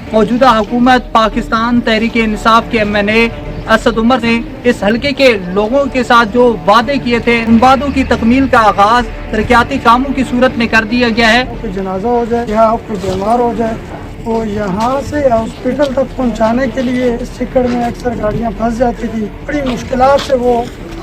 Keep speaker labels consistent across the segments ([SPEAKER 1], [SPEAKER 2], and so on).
[SPEAKER 1] मौजूदा हुकूमत पाकिस्तान तहरीक इंसाफ के MNA असद उमर ने इस हलके के लोगों के साथ जो वादे किए थे उन वादों की तकमील का आगाज तरक्याती कामों की सूरत में कर दिया गया है।
[SPEAKER 2] कोई जनाजा हो जाए या कोई बीमार हो जाए तो यहाँ से हॉस्पिटल तक पहुँचाने के लिए इस चिक्कड़ में अक्सर गाड़ियाँ फंस जाती थी, बड़ी मुश्किलात से वो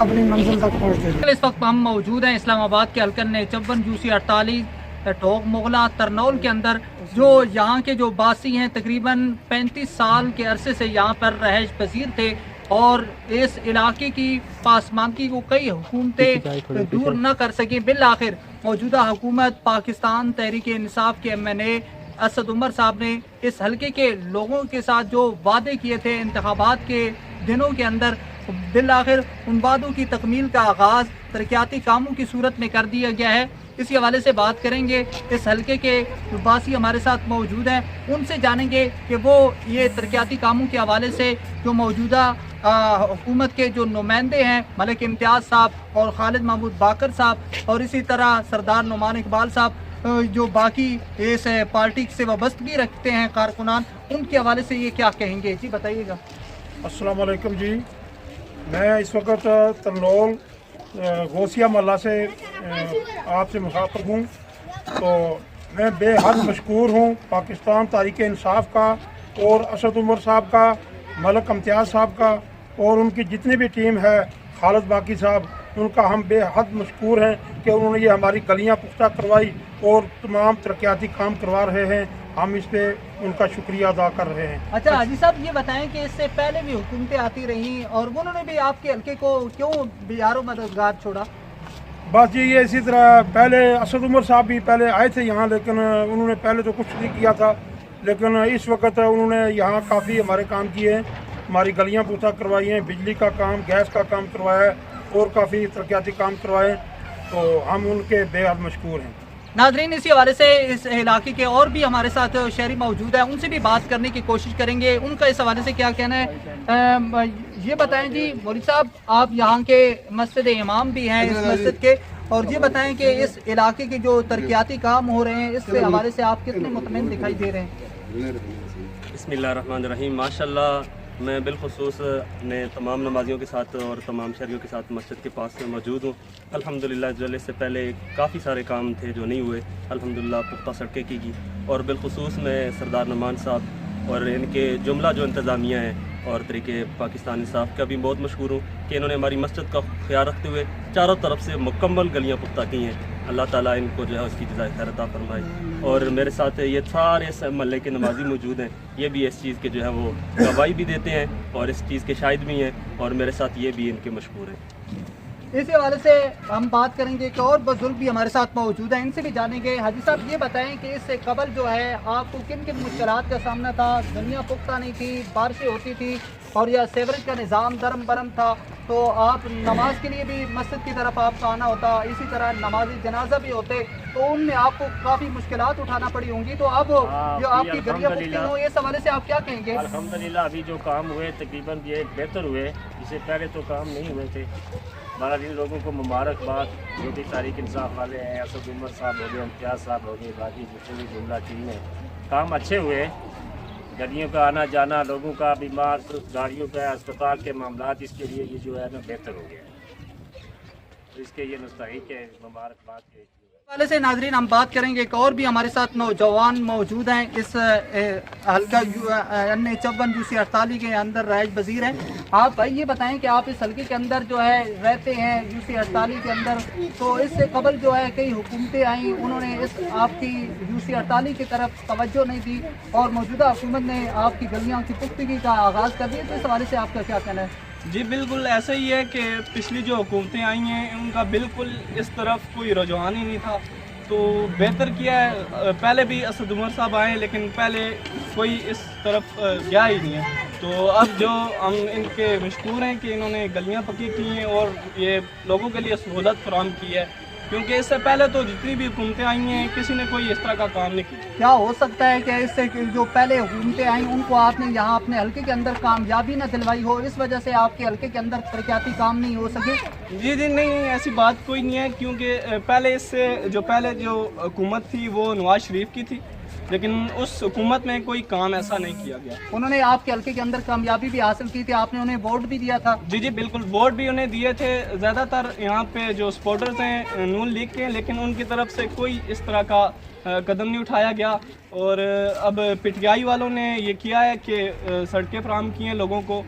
[SPEAKER 2] अपनी मंजिल तक पहुँचते थे।
[SPEAKER 1] इस वक्त हम मौजूद हैं इस्लामाबाद के हल्कन ने 54 यूसी 48 टोक मुगला तरनौल के अंदर, जो यहाँ के जो बासी हैं तकरीबन 35 साल के अरसे से यहाँ पर रहायश पजीर थे और इस इलाके की पासमानगी को कई हुकूमतें दूर न कर सकें। बिल आखिर मौजूदा हुकूमत पाकिस्तान तहरीक इंसाफ के MNA असद उमर साहब ने इस हलके के लोगों के साथ जो वादे किए थे इंतखाबात के दिनों के अंदर, बिल आखिर उन वादों की तकमील का आगाज़ तरक्याती कामों की सूरत में कर दिया गया है। इसी हवाले से बात करेंगे। इस हलके के बासी हमारे साथ मौजूद हैं, उनसे जानेंगे कि वो ये तरक्याती कामों के हवाले से जो मौजूदा हुकूमत के जो नुमाइंदे हैं मलिक इम्तियाज़ साहब और खालिद महमूद बाकर साहब और इसी तरह सरदार नुमान इकबाल साहब जो बाकी इस पार्टी से वाबस्तगी रखते हैं कारकुनान, उनके हवाले से ये क्या कहेंगे? जी बताइएगा।
[SPEAKER 3] अस्सलाम वालेकुम जी, मैं इस वक्त तरनौल गौसिया मोहल्ला से आपसे मुखातिब हूँ। तो मैं बेहद मशकूर हूँ पाकिस्तान तहरीक इंसाफ का और असद उमर साहब का, मलिक इम्तियाज़ साहब का और उनकी जितनी भी टीम है, खालिद बाकी साहब, उनका हम बेहद मशकूर हैं कि उन्होंने ये हमारी गलियाँ पुख्ता करवाई और तमाम तरक्याती काम करवा रहे हैं। हम इस पे उनका शुक्रिया अदा कर रहे हैं।
[SPEAKER 1] अच्छा हाजी साहब, ये बताएं कि इससे पहले भी हुकूमतें आती रहीं और उन्होंने भी आपके हल्के को क्यों बियारो मददगार छोड़ा?
[SPEAKER 3] बस जी, ये इसी तरह पहले असद उमर साहब भी पहले आए थे यहाँ, लेकिन उन्होंने पहले तो कुछ नहीं किया था, लेकिन इस वक्त उन्होंने यहाँ काफ़ी हमारे काम किए हैं, हमारी गलियाँ पुख्ता करवाई हैं, बिजली का काम, गैस का काम करवाया है और काफ़ी तरक्याती काम करवाए, तो हम उनके बेहद मशकूर हैं।
[SPEAKER 1] नाज़रीन, इसी हवाले से इस इलाके के और भी हमारे साथ शहरी मौजूद हैं, उनसे भी बात करने की कोशिश करेंगे, उनका इस हवाले से क्या कहना है। ये बताएं जी मौलवी साहब, आप यहाँ के मस्जिद इमाम भी हैं इस मस्जिद के, और ये बताएं कि इस इलाके के जो तरक्याती काम हो रहे हैं इससे हवाले से आप कितने मुतमईन दिखाई दे रहे हैं?
[SPEAKER 4] बिस्मिल्लाहिर्रहमानिर्रहीम। माशाल्लाह, मैं बिलखुसूस अपने तमाम नमाजियों के साथ और तमाम शहरियों के साथ मस्जिद के पास मौजूद हूँ। अल्हम्दुलिल्लाह जो इससे पहले काफ़ी सारे काम थे जो नहीं हुए, अल्हम्दुलिल्लाह पुख्ता सड़कें की और बिलखुसूस मैं सरदार नुमान साहब और इनके जुमला जो इंतज़ामिया हैं और तरीके पाकिस्तान इंसाफ का भी बहुत मशहूर हूँ कि इन्होंने हमारी मस्जिद का ख्याल रखते हुए चारों तरफ से मुकम्मल गलियाँ पुख्ता की हैं। अल्लाह ताला इनको जो है उसकी जज़ाए खैर अता फरमाए। और मेरे साथ ये सारे महल्ले के नमाजी मौजूद हैं, ये भी इस चीज़ के जो है वो गवाही भी देते हैं और इस चीज़ के शाहिद भी हैं, और मेरे साथ ये भी इनके मशहूर हैं।
[SPEAKER 1] इसी हवाले से हम बात करेंगे कि और बुजुर्ग भी हमारे साथ मौजूद हैं, इनसे भी जानेंगे। हाजी साहब, ये बताएं कि इससे कबल जो है आपको किन किन मुश्किलात का सामना था? दुनिया पुख्ता नहीं थी, बारिशें होती थी और यह सेवरेज का निज़ाम दरम बरम था, तो आप नमाज के लिए भी मस्जिद की तरफ आपका आना होता, इसी तरह नमाजी जनाजा भी होते, तो उनमें आपको काफ़ी मुश्किलात उठाना पड़ी होंगी। तो अब जो आपकी गलियाँ पुख्ती हो, इस हवाले से आप क्या कहेंगे?
[SPEAKER 5] अल्हम्दुलिल्लाह अभी जो काम हुए तकरीबन ये बेहतर हुए, इससे पहले तो काम नहीं हुए थे। हमारा इन लोगों को मुबारकबाद, जो भी तहरीक इंसाफ वाले हैं, असद उमर साहब हो गए, इम्तियाज़ साहब हो गए, बाकी जितने भी जुमला टीम है, काम अच्छे हुए। गाड़ियों का आना जाना, लोगों का बीमार गाड़ियों का अस्पताल के मामलात, इसके लिए ये जो है ना बेहतर हो गया, तो इसके ये मुस्तहिक है मुबारकबाद के।
[SPEAKER 1] वाले से नाजरीन हम बात करेंगे, एक और भी हमारे साथ नौजवान मौजूद हैं इस हल्का चौवन यूसी 48 के अंदर राइज वजीर हैं। आप भाई ये बताएं कि आप इस हल्के के अंदर जो है रहते हैं यूसी 48 के अंदर, तो इससे कबल जो है कई हुकूमतें आई, उन्होंने इस आपकी यूसी 48 की तरफ तवज्जो नहीं दी और मौजूदा हुकूमत ने आपकी गलियाँ की पुख्तगी का आगाज़ कर दिया, तो इस हवाले से आपका क्या कहना है?
[SPEAKER 6] जी बिल्कुल ऐसा ही है कि पिछली जो हुकूमतें आई हैं उनका बिल्कुल इस तरफ कोई रुझान ही नहीं था, तो बेहतर किया है। पहले भी असद उमर साहब आए लेकिन पहले कोई इस तरफ गया ही नहीं है, तो अब जो हम इनके मशहूर हैं कि इन्होंने गलियां पक्की की हैं और ये लोगों के लिए सहूलत फराहम की है, क्योंकि इससे पहले तो जितनी भी हुकूमतें आई हैं किसी ने कोई इस तरह का काम नहीं किया।
[SPEAKER 1] क्या हो सकता है कि इससे जो पहले हुकूमतें आई उनको आपने यहाँ अपने हल्के के अंदर कामयाबी न दिलवाई हो, इस वजह से आपके हल्के के अंदर तरक्याती काम नहीं हो सके?
[SPEAKER 6] जी जी नहीं, ऐसी बात कोई नहीं है, क्योंकि पहले जो हुकूमत थी वो नवाज शरीफ की थी لیکن اس حکومت میں کوئی کام ایسا نہیں کیا گیا.
[SPEAKER 1] उन्होंने आपके हल्के के अंदर कामयाबी भी हासिल की थी, आपने उन्हें वोट भी दिया था.
[SPEAKER 6] جی بالکل ووٹ بھی انہیں دیے تھے. زیادہ تر یہاں پہ جو سپورٹرز ہیں نون لیگ کے ہیں، لیکن ان کی طرف سے کوئی اس طرح کا قدم نہیں اٹھایا گیا. اور اب پی ٹی آئی والوں نے یہ کیا ہے کہ سڑکیں فراہم کی ہیں لوگوں کو،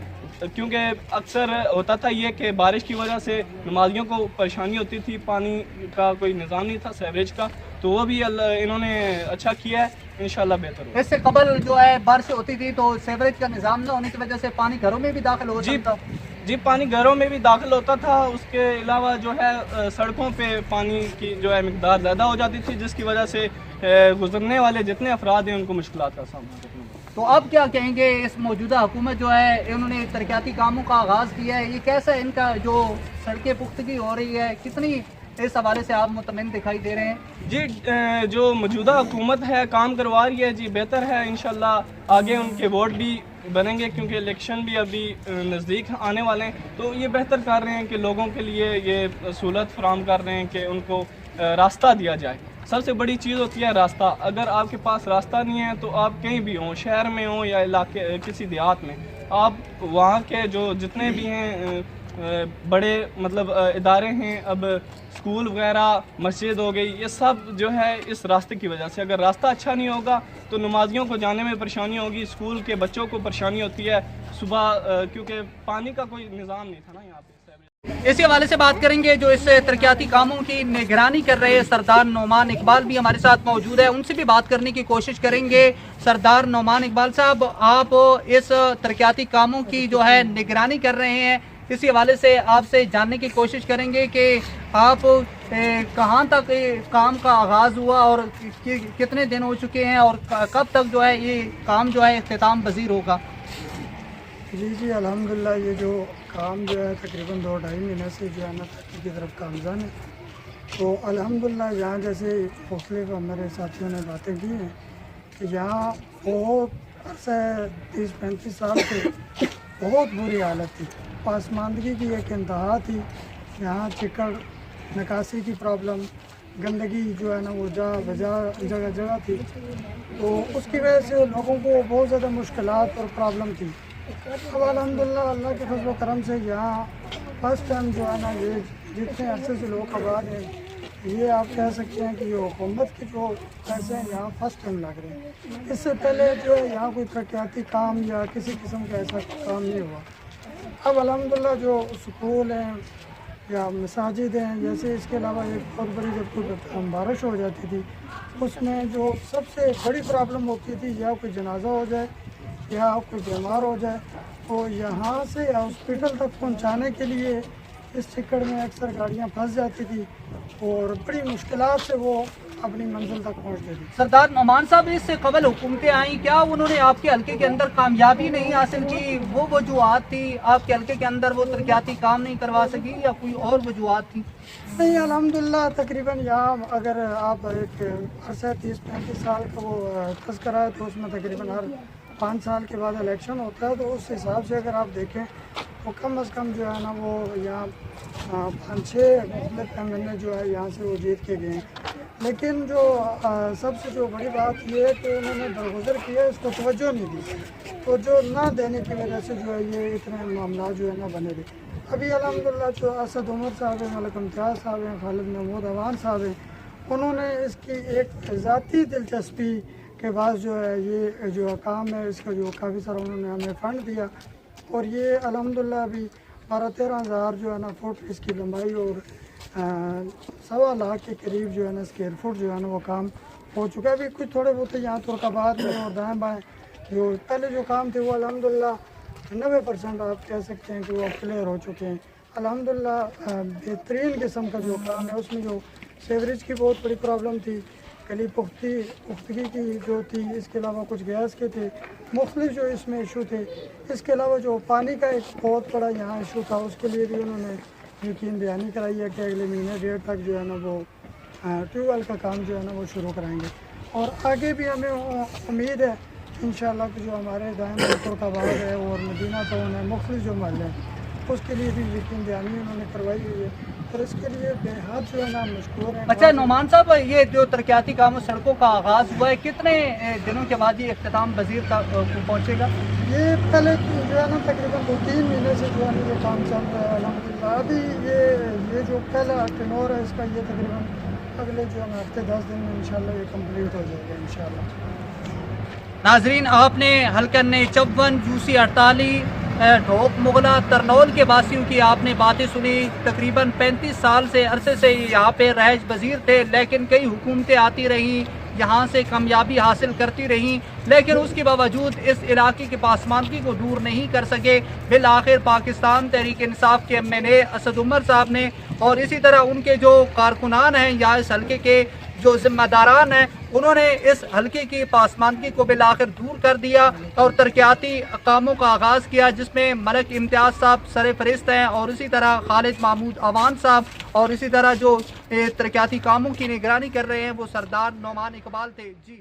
[SPEAKER 6] کیونکہ اکثر ہوتا تھا یہ کہ بارش کی وجہ سے نمازیوں کو پریشانی ہوتی تھی، پانی کا کوئی نظام نہیں تھا سیوریج کا، تو وہ بھی انہوں نے اچھا کیا ہے، انشاءاللہ بہتر ہوگا.
[SPEAKER 1] اس سے قبل جو ہے بارش ہوتی تھی تو سیوریج کا نظام نہ ہونے کی وجہ سے پانی گھروں میں بھی داخل ہو سکتا تھا.
[SPEAKER 6] جی پانی گھروں میں بھی داخل ہوتا تھا. اس کے علاوہ جو ہے سڑکوں پہ پانی کی جو ہے مقدار زیادہ ہو جاتی تھی، جس کی وجہ سے گزرنے والے جتنے افراد ہیں ان کو مشکلات کا سامنا کرنا پڑتا.
[SPEAKER 1] تو اب کیا کہیں گے، اس موجودہ حکومت جو ہے انہوں نے ترقیاتی کاموں کا آغاز کیا ہے، یہ کیسا ان کا جو سڑکیں پختگی ہو رہی ہے، کتنی اس حوالے سے آپ مطمئن دکھائی دے رہے ہیں؟
[SPEAKER 6] جی جو موجودہ حکومت ہے کام کروا رہی ہے، جی بہتر ہے. انشاءاللہ آگے ان کے ووٹ بھی بنیں گے، کیونکہ الیکشن بھی ابھی نزدیک آنے والے ہیں. تو یہ بہتر کر رہے ہیں کہ لوگوں کے لیے یہ سہولت فراہم کر رہے ہیں کہ ان کو راستہ دیا جائے. سب سے بڑی چیز ہوتی ہے راستہ. اگر آپ کے پاس راستہ نہیں ہے تو آپ کہیں بھی ہوں، شہر میں ہوں یا علاقے کسی دیہات میں، آپ وہاں کے جو جتنے بھی ہیں بڑے مطلب ادارے ہیں، اب اسکول وغیرہ، مسجد ہو گئی، یہ سب جو ہے اس راستے کی وجہ سے. اگر راستہ اچھا نہیں ہوگا تو نمازیوں کو جانے میں پریشانی ہوگی، اسکول کے بچوں کو پریشانی ہوتی ہے صبح، کیونکہ پانی کا کوئی نظام نہیں تھا نا یہاں پہ.
[SPEAKER 1] اسی حوالے سے بات کریں گے جو اس ترقیاتی کاموں کی نگرانی کر رہے سردار نعمان اقبال بھی ہمارے ساتھ موجود ہے، ان سے بھی بات کرنے کی کوشش کریں گے. سردار نعمان اقبال صاحب، آپ اس ترقیاتی کاموں کی جو ہے نگرانی کر رہے ہیں، اسی حوالے سے آپ سے جاننے کی کوشش کریں گے کہ آپ کہاں تک کام کا آغاز ہوا اور کتنے دن ہو چکے ہیں اور کب تک جو ہے یہ کام جو ہے اختتام پذیر ہوگا؟
[SPEAKER 2] جی الحمدللہ یہ جو کام جو ہے تقریباً 2-2.5 مہینے سے جو ہے نا ترقی کی طرف گامزن ہے. تو الحمدللہ یہاں جیسے مختلف ہمارے ساتھیوں نے باتیں کی ہیں کہ یہاں بہت عرصہ 30-35 سال سے بہت بری حالت تھی، پاسماندگی کی ایک انتہا تھی. یہاں چکڑ نکاسی کی پرابلم، گندگی جو ہے نا وہ جگہ جگہ تھی. تو اس کی وجہ سے لوگوں کو بہت زیادہ مشکلات اور پرابلم تھی. اب الحمدللہ اللہ کے فضل و کرم سے یہاں فرسٹ ٹائم جو ہے نا یہ جتنے عرصے سے لوگ آباد ہیں، یہ آپ کہہ سکتے ہیں کہ یہ حکومت کے جو پیسے ہیں یہاں فرسٹ ٹائم لگ رہے ہیں. اس سے پہلے جو ہے یہاں کوئی ترقیاتی کام یا کسی قسم کا ایسا کام نہیں ہوا. اب الحمدللہ جو سکول ہیں یا مساجد ہیں، جیسے اس کے علاوہ ایک بہت بڑی جب کوئی بارش ہو جاتی تھی اس میں جو سب سے بڑی پرابلم ہوتی تھی، یا کوئی جنازہ ہو جائے یا کوئی بیمار ہو جائے تو یہاں سے ہاسپٹل تک پہنچانے کے لیے اس چکڑ میں اکثر گاڑیاں پھنس جاتی تھی اور بڑی مشکلات سے وہ اپنی منزل تک پہنچتے تھے.
[SPEAKER 1] سردار نعمان صاحب، اس سے قبل حکومتیں آئیں، کیا انہوں نے آپ کے حلقے کے اندر کامیابی نہیں حاصل کی؟ وہ وجوہات تھی آپ کے حلقے کے اندر وہ ترقیاتی کام نہیں کروا سکی یا کوئی اور وجوہات تھی؟
[SPEAKER 2] نہیں الحمدللہ تقریباً یہاں اگر آپ ایک عرصہ 30-35 سال کا وہ تذکرہ ہے تو اس میں تقریباً ہر 5 سال کے بعد الیکشن ہوتا ہے. تو اس حساب سے اگر آپ دیکھیں تو کم از کم جو ہے نا وہ یہاں 5-6 مختلف ایم ایل اے جو ہے یہاں سے وہ جیت کے گئے ہیں. لیکن جو سب سے جو بڑی بات یہ ہے کہ انہوں نے درگزر کیا، اس کو توجہ نہیں دی. توجہ نہ دینے کی وجہ سے جو ہے یہ اتنے معاملات جو ہے نا بنے رہے. ابھی الحمدللہ جو اسد عمر صاحب ہیں، ملک امتیاز صاحب ہیں، خالد محمود عوان صاحب ہیں، انہوں نے اس کی ایک ذاتی دلچسپی کے بعد جو ہے یہ جو کام ہے اس کا جو کافی سارا انہوں نے ہمیں فنڈ دیا اور یہ الحمدللہ ابھی 12-13 ہزار جو ہے نا فٹ اس کی لمبائی اور 1.25 لاکھ کے قریب جو ہے نا اسکوائر فٹ جو ہے نا وہ کام ہو چکا ہے. ابھی کچھ تھوڑے بہت یہاں ترکاباد میں اور دائیں بائیں جو پہلے جو کام تھے وہ الحمدللہ 90% آپ کہہ سکتے ہیں کہ وہ کلیئر ہو چکے ہیں. الحمدللہ بہترین قسم کا جو کام ہے اس میں جو سیوریج کی بہت بڑی پرابلم تھی، گلی پختگی کی جو تھی، اس کے علاوہ کچھ گیس کے تھے، مختلف جو اس میں ایشو تھے. اس کے علاوہ جو پانی کا ایک بہت بڑا یہاں ایشو تھا اس کے لیے بھی انہوں نے یقین دہانی کرائی ہے کہ اگلے مہینے 1.5 تک جو ہے نا وہ ٹیوب ویل کا کام جو ہے نا وہ شروع کرائیں گے. اور آگے بھی ہمیں امید ہے انشاءاللہ کہ جو ہمارے دائیں ترکاباد ہے اور مدینہ ٹاؤن ہے، مختلف جو محلے ہیں اس کے لیے بھی یقین دہانی انہوں نے کروائی ہوئی ہے. और इसके लिए बेहद जो है ना मशहूर है।
[SPEAKER 1] अच्छा नोमान साहब, ये जो तरक्याती कामों सड़कों का आगाज़ हुआ है, कितने दिनों के बाद ये इख्तिताम पजीर तक पहुँचेगा?
[SPEAKER 2] ये पहले जो है ना तकरीबन 2-3 महीने से जो है ना ये काम चल रहा है अल्हम्दुलिल्लाह। अभी ये जो पहला टेनोर है इसका, ये तकरीबन अगले जो है ना हफ्ते 10 दिन में इंशाल्लाह ये कंप्लीट हो जाएगा इंशाल्लाह।
[SPEAKER 1] नाजरीन, आपने हल्का चौवन जूसी 48 ढोक मुगला तरनौल के वासियों की आपने बातें सुनी। तकरीबन 35 साल से अरसे से यहाँ पे रहायश पजीर थे, लेकिन कई हुकूमतें आती रहीं, यहाँ से कामयाबी हासिल करती रहीं, लेकिन उसके बावजूद इस इलाके की पासमानगी को दूर नहीं कर सके। बिल आखिर पाकिस्तान तहरीक इंसाफ के MNA असद उमर साहब ने और इसी तरह उनके जो कारकुनान हैं या इस हल्के के जो जिम्मेदारान हैं, उन्होंने इस हल्के की पासमानगी को बिल आखिर दूर कर दिया और तरक्याती कामों का आगाज़ किया, जिसमें मलक इम्तियाज़ साहब सर फरिस्त हैं और इसी तरह खालिद महमूद अवान साहब और इसी तरह जो तरक्याती कामों की निगरानी कर रहे हैं वो सरदार नौमान इकबाल थे। जी।